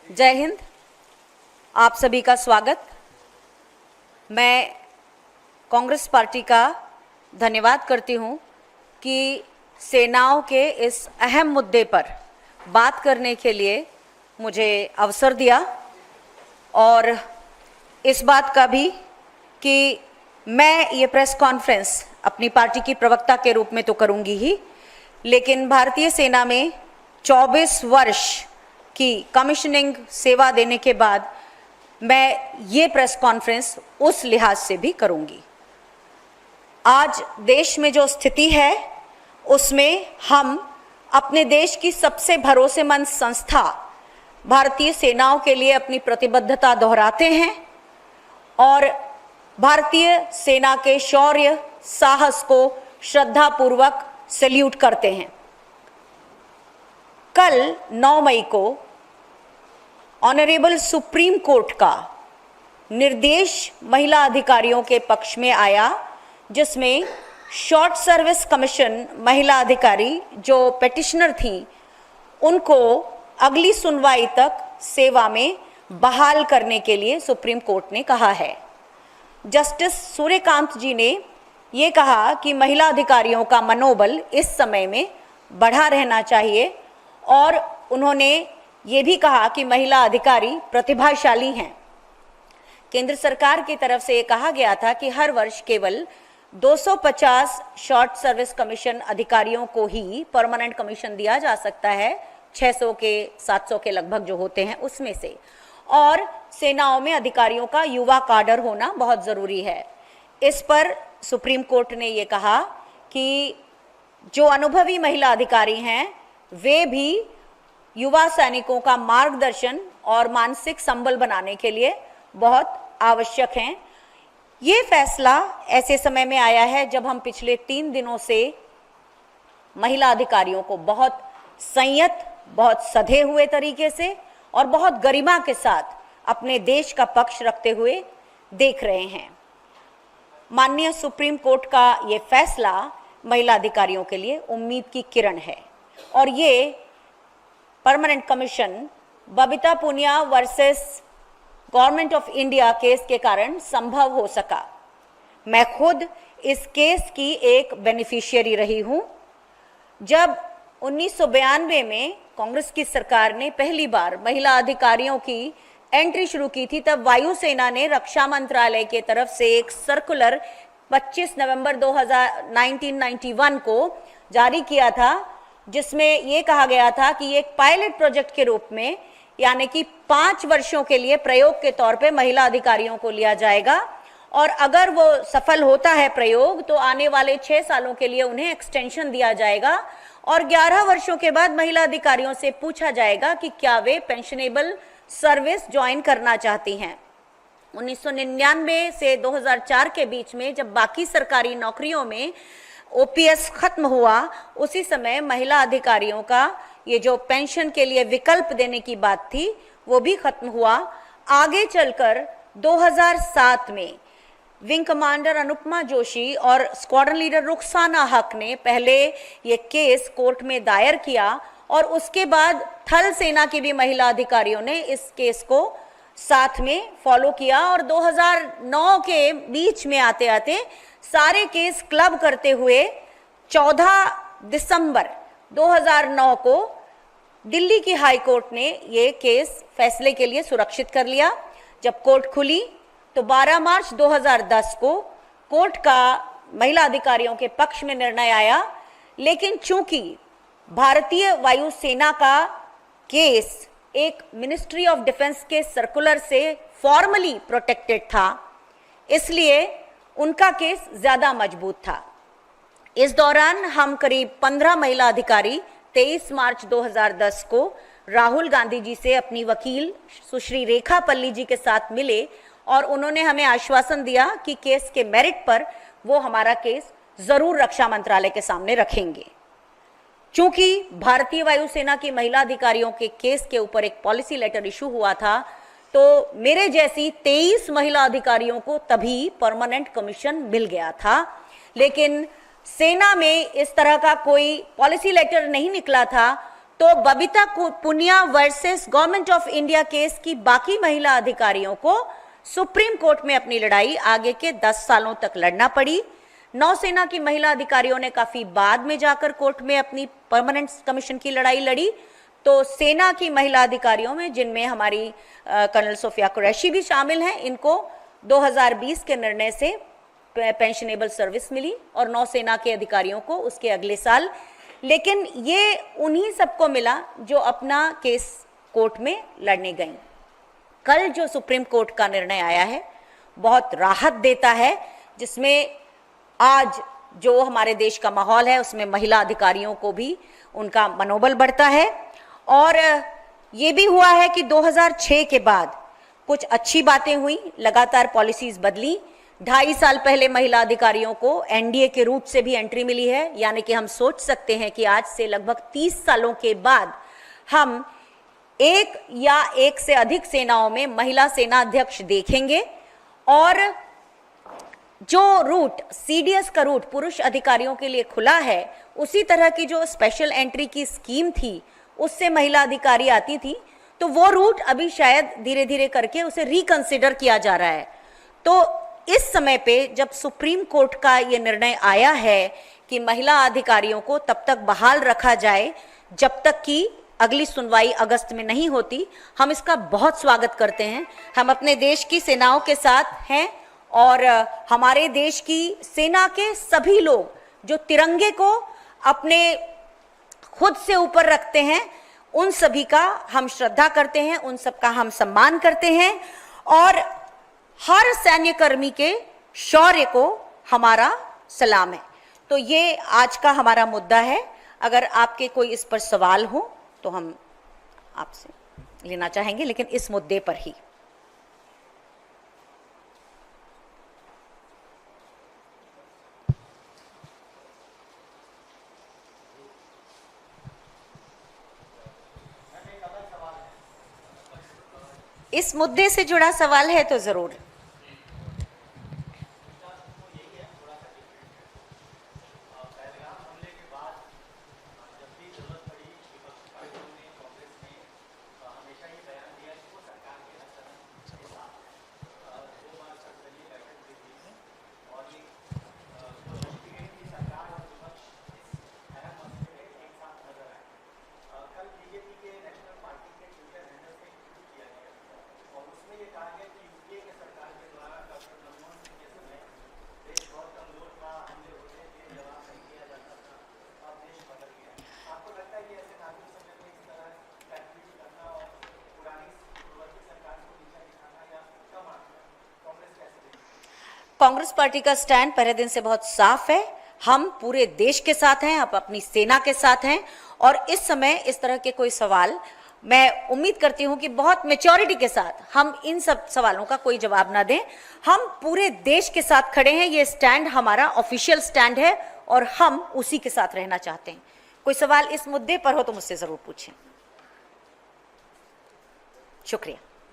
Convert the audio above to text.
जय हिंद। आप सभी का स्वागत। मैं कांग्रेस पार्टी का धन्यवाद करती हूं कि सेनाओं के इस अहम मुद्दे पर बात करने के लिए मुझे अवसर दिया, और इस बात का भी कि मैं ये प्रेस कॉन्फ्रेंस अपनी पार्टी की प्रवक्ता के रूप में तो करूंगी ही, लेकिन भारतीय सेना में 24 वर्ष की कमीशनिंग सेवा देने के बाद मैं ये प्रेस कॉन्फ्रेंस उस लिहाज से भी करूंगी। आज देश में जो स्थिति है उसमें हम अपने देश की सबसे भरोसेमंद संस्था भारतीय सेनाओं के लिए अपनी प्रतिबद्धता दोहराते हैं और भारतीय सेना के शौर्य साहस को श्रद्धापूर्वक सैल्यूट करते हैं। कल 9 मई को ऑनरेबल सुप्रीम कोर्ट का निर्देश महिला अधिकारियों के पक्ष में आया, जिसमें शॉर्ट सर्विस कमीशन महिला अधिकारी जो पेटिशनर थी उनको अगली सुनवाई तक सेवा में बहाल करने के लिए सुप्रीम कोर्ट ने कहा है। जस्टिस सूर्यकांत जी ने ये कहा कि महिला अधिकारियों का मनोबल इस समय में बढ़ा रहना चाहिए, और उन्होंने ये भी कहा कि महिला अधिकारी प्रतिभाशाली हैं। केंद्र सरकार की तरफ से ये कहा गया था कि हर वर्ष केवल 250 शॉर्ट सर्विस कमीशन अधिकारियों को ही परमानेंट कमीशन दिया जा सकता है, 600 के 700 के लगभग जो होते हैं उसमें से, और सेनाओं में अधिकारियों का युवा काडर होना बहुत ज़रूरी है। इस पर सुप्रीम कोर्ट ने ये कहा कि जो अनुभवी महिला अधिकारी हैं वे भी युवा सैनिकों का मार्गदर्शन और मानसिक संबल बनाने के लिए बहुत आवश्यक हैं। ये फैसला ऐसे समय में आया है जब हम पिछले 3 दिनों से महिला अधिकारियों को बहुत संयत, बहुत सधे हुए तरीके से और बहुत गरिमा के साथ अपने देश का पक्ष रखते हुए देख रहे हैं। माननीय सुप्रीम कोर्ट का ये फैसला महिला अधिकारियों के लिए उम्मीद की किरण है, और ये permanent commission Babita Punia versus government of India case के कारण संभव हो सका। मैं खुद इस केस की एक बेनिफिशियरी रही हूं। जब 1992 में कांग्रेस की सरकार ने पहली बार महिला अधिकारियों की एंट्री शुरू की थी, तब वायुसेना ने रक्षा मंत्रालय के तरफ से एक सर्कुलर 25 नवंबर 1991 को जारी किया था, जिसमें ये कहा गया था कि एक पायलट प्रोजेक्ट के रूप में, यानी कि 5 वर्षों के लिए प्रयोग के तौर पे महिला अधिकारियों को लिया जाएगा, और अगर वो सफल होता है प्रयोग तो आने वाले 6 सालों के लिए उन्हें एक्सटेंशन दिया जाएगा, और 11 वर्षों के बाद महिला अधिकारियों से पूछा जाएगा कि क्या वे पेंशनेबल सर्विस ज्वाइन करना चाहती हैं। 1999 से 2004 के बीच में जब बाकी सरकारी नौकरियों में ओपीएस खत्म हुआ, उसी समय महिला अधिकारियों का ये जो पेंशन के लिए विकल्प देने की बात थी वो भी खत्म हुआ। आगे चलकर 2007 में विंग कमांडर अनुपमा जोशी और स्क्वाड्रन लीडर रुखसाना हक ने पहले ये केस कोर्ट में दायर किया, और उसके बाद थल सेना की भी महिला अधिकारियों ने इस केस को साथ में फॉलो किया, और 2009 के बीच में आते आते सारे केस क्लब करते हुए 14 दिसंबर 2009 को दिल्ली की हाई कोर्ट ने ये केस फैसले के लिए सुरक्षित कर लिया। जब कोर्ट खुली तो 12 मार्च 2010 को कोर्ट का महिला अधिकारियों के पक्ष में निर्णय आया, लेकिन चूंकि भारतीय वायुसेना का केस एक मिनिस्ट्री ऑफ डिफेंस के सर्कुलर से फॉर्मली प्रोटेक्टेड था, इसलिए उनका केस ज्यादा मजबूत था। इस दौरान हम करीब 15 महिला अधिकारी 23 मार्च 2010 को राहुल गांधी जी से अपनी वकील सुश्री रेखा पल्ली जी के साथ मिले, और उन्होंने हमें आश्वासन दिया कि केस के मेरिट पर वो हमारा केस जरूर रक्षा मंत्रालय के सामने रखेंगे। चूंकि भारतीय वायुसेना की महिला अधिकारियों के केस के ऊपर एक पॉलिसी लेटर इशू हुआ था, तो मेरे जैसी 23 महिला अधिकारियों को तभी परमानेंट कमीशन मिल गया था, लेकिन सेना में इस तरह का कोई पॉलिसी लेटर नहीं निकला था, तो Babita Punia versus government of India case की बाकी महिला अधिकारियों को सुप्रीम कोर्ट में अपनी लड़ाई आगे के 10 सालों तक लड़ना पड़ी। नौसेना की महिला अधिकारियों ने काफी बाद में जाकर कोर्ट में अपनी परमानेंट कमीशन की लड़ाई लड़ी। तो सेना की महिला अधिकारियों में, जिनमें हमारी कर्नल सोफिया कुरैशी भी शामिल हैं, इनको 2020 के निर्णय से पेंशनेबल सर्विस मिली और नौसेना के अधिकारियों को उसके अगले साल। लेकिन ये उन्हीं सबको मिला जो अपना केस कोर्ट में लड़ने गई। कल जो सुप्रीम कोर्ट का निर्णय आया है बहुत राहत देता है, जिसमें आज जो हमारे देश का माहौल है उसमें महिला अधिकारियों को भी उनका मनोबल बढ़ता है। और ये भी हुआ है कि 2006 के बाद कुछ अच्छी बातें हुई, लगातार पॉलिसीज बदली। 2.5 साल पहले महिला अधिकारियों को एनडीए के रूट से भी एंट्री मिली है, यानी कि हम सोच सकते हैं कि आज से लगभग 30 सालों के बाद हम एक या एक से अधिक सेनाओं में महिला सेना अध्यक्ष देखेंगे। और जो रूट सीडीएस का रूट पुरुष अधिकारियों के लिए खुला है, उसी तरह की जो स्पेशल एंट्री की स्कीम थी उससे महिला अधिकारी आती थी, तो वो रूट अभी शायद धीरे धीरे करके उसे रिकंसिडर किया जा रहा है। तो इस समय पे जब सुप्रीम कोर्ट का ये निर्णय आया है कि महिला अधिकारियों को तब तक बहाल रखा जाए जब तक कि अगली सुनवाई अगस्त में नहीं होती, हम इसका बहुत स्वागत करते हैं। हम अपने देश की सेनाओं के साथ हैं और हमारे देश की सेना के सभी लोग जो तिरंगे को अपने खुद से ऊपर रखते हैं, उन सभी का हम श्रद्धा करते हैं, उन सब का हम सम्मान करते हैं और हर सैन्य कर्मी के शौर्य को हमारा सलाम है। तो ये आज का हमारा मुद्दा है। अगर आपके कोई इस पर सवाल हो तो हम आपसे लेना चाहेंगे, लेकिन इस मुद्दे पर ही। इस मुद्दे से जुड़ा सवाल है तो जरूर। कांग्रेस पार्टी का स्टैंड पहले दिन से बहुत साफ है। हम पूरे देश के साथ हैं, आप अपनी सेना के साथ हैं और इस समय इस तरह के कोई सवाल, मैं उम्मीद करती हूं कि बहुत मैच्योरिटी के साथ हम इन सब सवालों का कोई जवाब ना दें। हम पूरे देश के साथ खड़े हैं, ये स्टैंड हमारा ऑफिशियल स्टैंड है और हम उसी के साथ रहना चाहते हैं। कोई सवाल इस मुद्दे पर हो तो मुझसे जरूर पूछें। शुक्रिया।